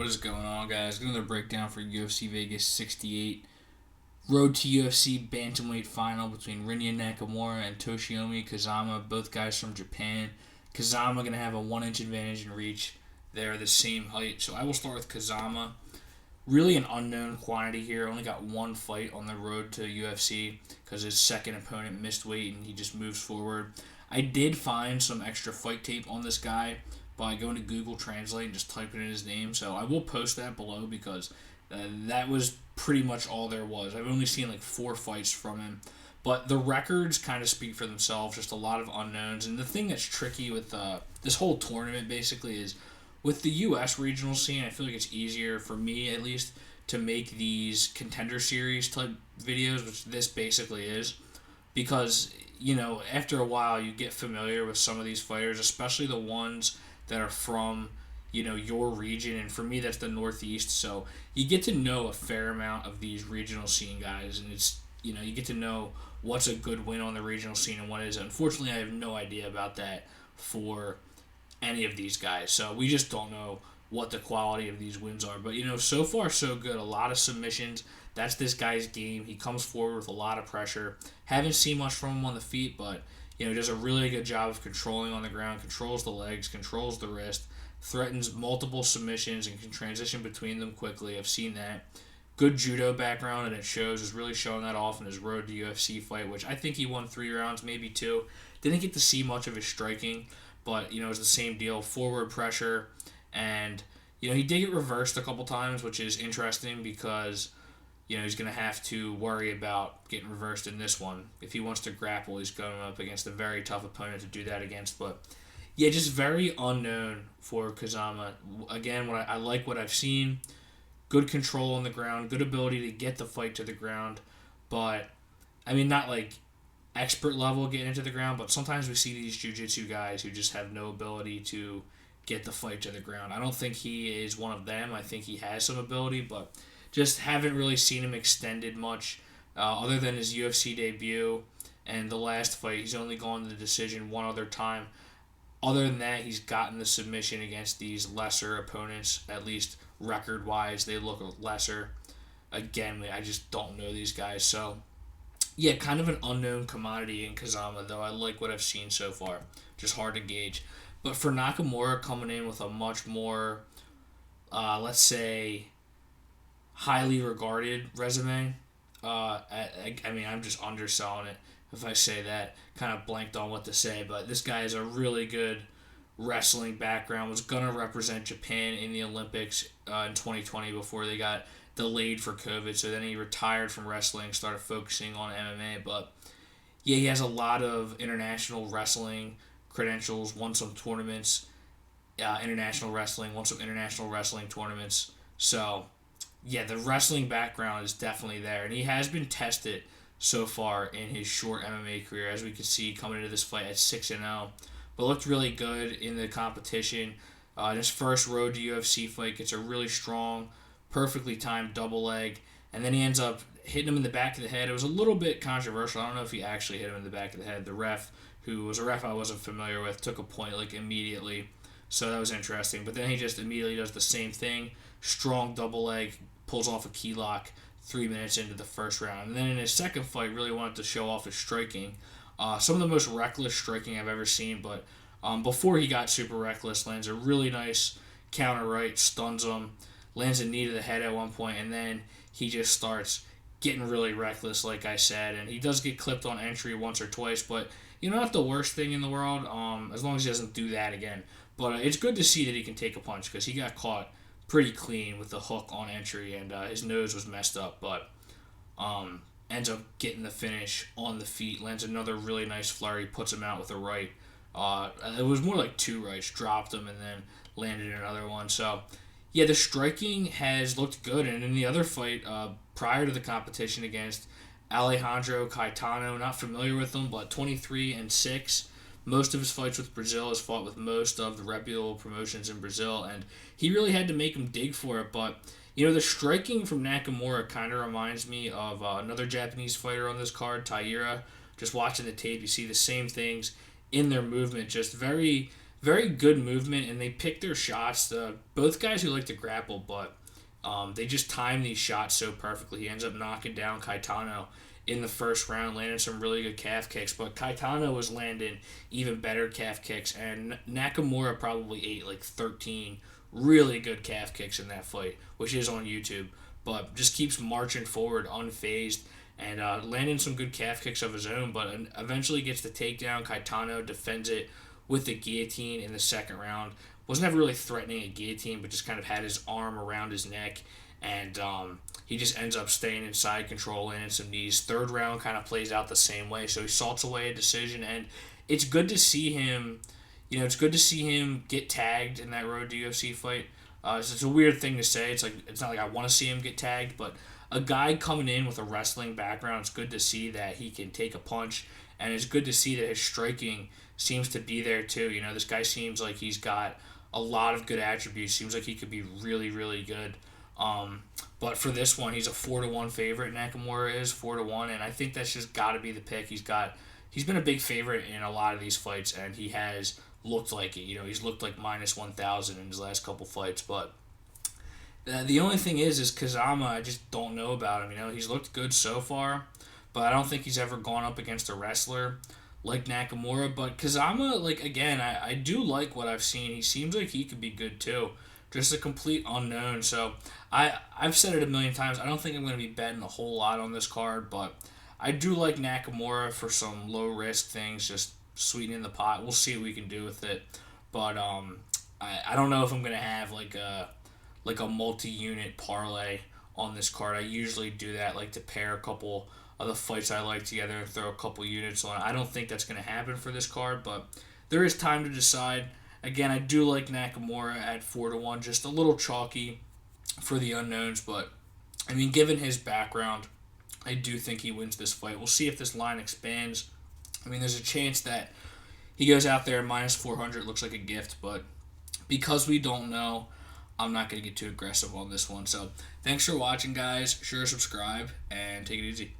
What is going on, guys? Another breakdown for UFC Vegas 68. Road to UFC bantamweight final between Rinya Nakamura and Toshiomi Kazama, both guys from Japan. Kazama going to have a 1-inch advantage in reach. They're the same height. So I will start with Kazama. Really an unknown quantity here. Only got one fight on the road to UFC because his second opponent missed weight and he just moves forward. I did find some extra fight tape on this guy by going to Google Translate and just typing in his name. So I will post that below because that was pretty much all there was. I've only seen like 4 fights from him. But the records kind of speak for themselves, just a lot of unknowns. And the thing that's tricky with this whole tournament basically is with the U.S. regional scene, I feel like it's easier for me at least to make these contender series type videos, which this basically is. Because, after a while you get familiar with some of these fighters, especially the ones that are from, your region. And for me, that's the Northeast. So you get to know a fair amount of these regional scene guys. And it's, you get to know what's a good win on the regional scene and what is. Unfortunately, I have no idea about that for any of these guys. So we just don't know what the quality of these wins are. But, so far so good. A lot of submissions. That's this guy's game. He comes forward with a lot of pressure. Haven't seen much from him on the feet, but does a really good job of controlling on the ground, controls the legs, controls the wrist, threatens multiple submissions, and can transition between them quickly. I've seen that. Good judo background, and it shows. Is really showing that off in his road to UFC fight, which I think he won 3 rounds, maybe 2. Didn't get to see much of his striking, but, it was the same deal. Forward pressure, and, he did get reversed a couple times, which is interesting because he's going to have to worry about getting reversed in this one. If he wants to grapple, he's going up against a very tough opponent to do that against. But, yeah, just very unknown for Kazama. Again, I like what I've seen. Good control on the ground, good ability to get the fight to the ground. But, not like expert level getting into the ground, but sometimes we see these jiu-jitsu guys who just have no ability to get the fight to the ground. I don't think he is one of them. I think he has some ability, but just haven't really seen him extended much other than his UFC debut and the last fight. He's only gone to the decision one other time. Other than that, he's gotten the submission against these lesser opponents, at least record-wise. They look lesser. Again, I just don't know these guys. So, yeah, kind of an unknown commodity in Kazama, though I like what I've seen so far. Just hard to gauge. But for Nakamura coming in with a much more, let's say, highly regarded resume. I'm just underselling it if I say that. Kind of blanked on what to say, but this guy has a really good wrestling background. Was gonna represent Japan in the Olympics in 2020 before they got delayed for COVID. So then he retired from wrestling, started focusing on MMA. But yeah, he has a lot of international wrestling credentials. Won some tournaments, international wrestling. Won some international wrestling tournaments. So yeah, the wrestling background is definitely there, and he has been tested so far in his short MMA career, as we can see coming into this fight at 6-0, but looked really good in the competition. In his first road to UFC fight, gets a really strong, perfectly timed double leg, and then he ends up hitting him in the back of the head. It was a little bit controversial. I don't know if he actually hit him in the back of the head. The ref, who was a ref I wasn't familiar with, took a point immediately, so that was interesting. But then he just immediately does the same thing, strong double leg, pulls off a key lock 3 minutes into the first round. And then in his second fight, really wanted to show off his striking. Some of the most reckless striking I've ever seen, but before he got super reckless, lands a really nice counter right, stuns him, lands a knee to the head at one point, and then he just starts getting really reckless, like I said. And he does get clipped on entry once or twice, but not the worst thing in the world, as long as he doesn't do that again. But it's good to see that he can take a punch because he got caught pretty clean with the hook on entry, and his nose was messed up, but ends up getting the finish on the feet, lands another really nice flurry, puts him out with a right. It was more like 2 rights, dropped him, and then landed another one. So, yeah, the striking has looked good, and in the other fight, prior to the competition against Alejandro Caetano, not familiar with him, but 23-6. Most of his fights with Brazil has fought with most of the reputable promotions in Brazil, and he really had to make him dig for it. But, the striking from Nakamura kind of reminds me of another Japanese fighter on this card, Taira. Just watching the tape, you see the same things in their movement, just very, very good movement, and they pick their shots. Both guys who like to grapple, but they just time these shots so perfectly. He ends up knocking down Caetano in the first round, landing some really good calf kicks. But Caetano was landing even better calf kicks, and Nakamura probably ate like 13 really good calf kicks in that fight, which is on YouTube. But just keeps marching forward unfazed and landing some good calf kicks of his own, but eventually gets the takedown. Caetano defends it with the guillotine in the second round. Was never really threatening a guillotine, but just kind of had his arm around his neck, and he just ends up staying in side control, landing some knees. Third round kind of plays out the same way, so he salts away a decision, and it's good to see him. It's good to see him get tagged in that Road to UFC fight. It's a weird thing to say. It's not like I want to see him get tagged, but a guy coming in with a wrestling background, it's good to see that he can take a punch, and it's good to see that his striking seems to be there too. This guy seems like he's got a lot of good attributes. Seems like he could be really, really good. But for this one, he's a 4-1 favorite. Nakamura is 4-1, and I think that's just got to be the pick. He's been a big favorite in a lot of these fights, and he has looked like it. He's looked like minus 1,000 in his last couple fights, but the only thing is Kazama, I just don't know about him. He's looked good so far, but I don't think he's ever gone up against a wrestler like Nakamura. But Kazama, again, I do like what I've seen. He seems like he could be good too. Just a complete unknown. So I've said it a million times. I don't think I'm going to be betting a whole lot on this card, but I do like Nakamura for some low risk things, just sweetening the pot. We'll see what we can do with it. But I don't know if I'm going to have like a multi-unit parlay on this card. I usually do that, to pair a couple of the fights I like together and throw a couple units on. I don't think that's going to happen for this card, but there is time to decide. Again, I do like Nakamura at 4-1, just a little chalky for the unknowns, but given his background, I do think he wins this fight. We'll see if this line expands. There's a chance that he goes out there minus 400, looks like a gift, but because we don't know, I'm not going to get too aggressive on this one. So thanks for watching, guys. Sure, subscribe, and take it easy.